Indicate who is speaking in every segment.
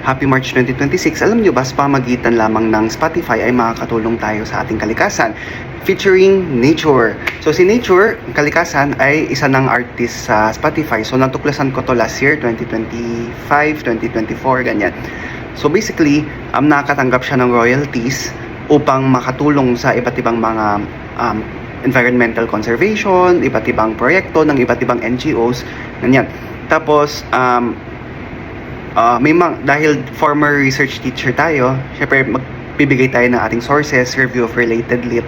Speaker 1: Happy March 2026. Alam nyo ba, sa pamagitan lamang ng Spotify ay makakatulong tayo sa ating kalikasan. Featuring Nature. So si Nature, kalikasan, ay isa ng artist sa Spotify. So natuklasan ko to last year, 2025, 2024, ganyan. So basically, nakakatanggap siya ng royalties upang makatulong sa iba't ibang mga environmental conservation, iba't ibang proyekto ng iba't ibang NGOs, ganyan. Tapos, dahil former research teacher tayo, syempre magbibigay tayo ng ating sources, review of related lit.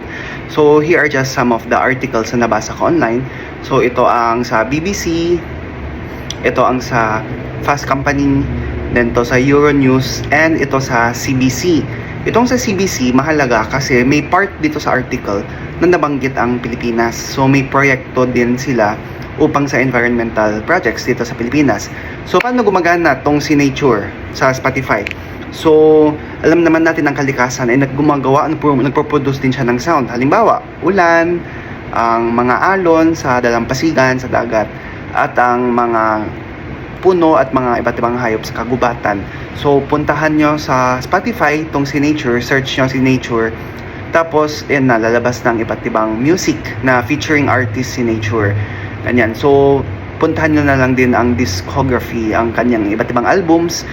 Speaker 1: So, here are just some of the articles na nabasa ko online. So, ito ang sa BBC, ito ang sa Fast Company, then to sa Euronews, and ito sa CBC. Itong sa CBC, mahalaga kasi may part dito sa article na nabanggit ang Pilipinas. So, may proyekto din sila upang sa environmental projects dito sa Pilipinas. So, paano gumagana tong si Nature sa Spotify? So, alam naman natin ang kalikasan ay nagpo-produce din siya ng sound. Halimbawa, ulan, ang mga alon sa dalampasigan, sa dagat, at ang mga puno at mga iba't ibang hayop sa kagubatan. So, puntahan nyo sa Spotify tong si Nature, search nyo si Nature, tapos, lalabas ng iba't ibang music na featuring artist si Nature. Ganyan. So, puntahan nyo na lang din ang discography, ang kanyang iba't ibang albums,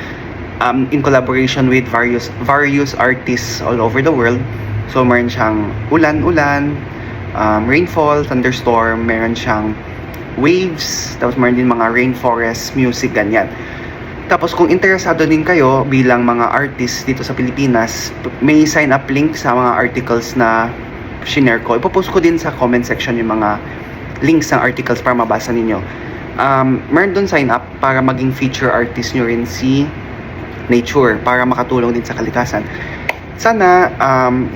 Speaker 1: in collaboration with various artists all over the world. So, meron siyang ulan-ulan, rainfall, thunderstorm, meron siyang waves, tapos meron din mga rainforest music, ganyan. Tapos kung interesado din kayo bilang mga artist dito sa Pilipinas, may sign up link sa mga articles na shinare ko. Ipopost ko din sa comment section yung mga links ng articles para mabasa ninyo. Meron doon sign up para maging feature artist nyo rin si Nature para makatulong din sa kalikasan. Sana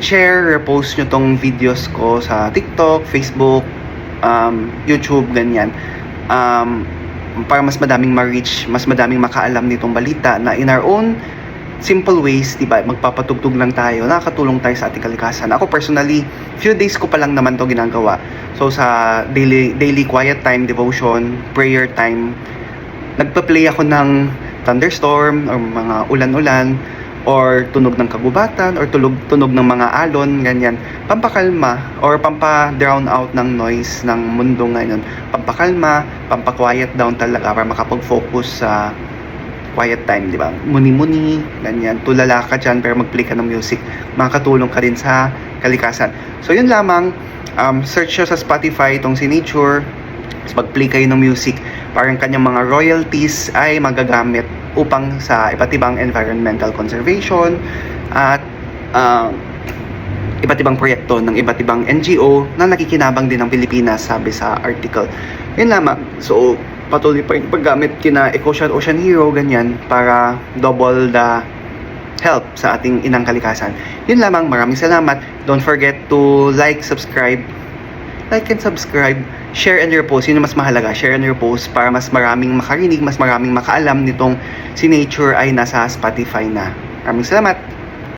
Speaker 1: share, repost nyo tong videos ko sa TikTok, Facebook, YouTube, ganyan. Para mas madaming ma-reach, mas madaming makaalam nitong balita na in our own simple ways, diba, magpapatugtog lang tayo, nakakatulong tayo sa ating kalikasan. Ako personally, few days ko pa lang naman to ginagawa. So sa daily quiet time, devotion, prayer time, nagpa-play ako ng thunderstorm or mga ulan-ulan or tunog ng kagubatan or tunog ng mga alon, ganyan, pampakalma or pampa-drown out ng noise ng mundo ngayon, pampakalma, pampa-quiet down talaga para makapag-focus sa quiet time, di ba? Muni-muni, ganyan, tulala ka dyan pero mag-play ka ng music, makakatulong ka rin sa kalikasan. So yun lamang, search nyo sa Spotify itong si Nature, mag-play kayo ng music, parang kanyang mga royalties ay magagamit upang sa iba't ibang environmental conservation at iba't ibang proyekto ng iba't ibang NGO na nakikinabang din ng Pilipinas, sabi sa article. Yun lamang. So, patuloy pa yung paggamit kina Ocean Hero, ganyan, para double the help sa ating inang kalikasan. Yun lamang. Maraming salamat. Don't forget to like and subscribe, share and repost. Yun yung mas mahalaga, share and repost para mas maraming makarinig, mas maraming makaalam nitong si Nature ay nasa Spotify na. Maraming salamat!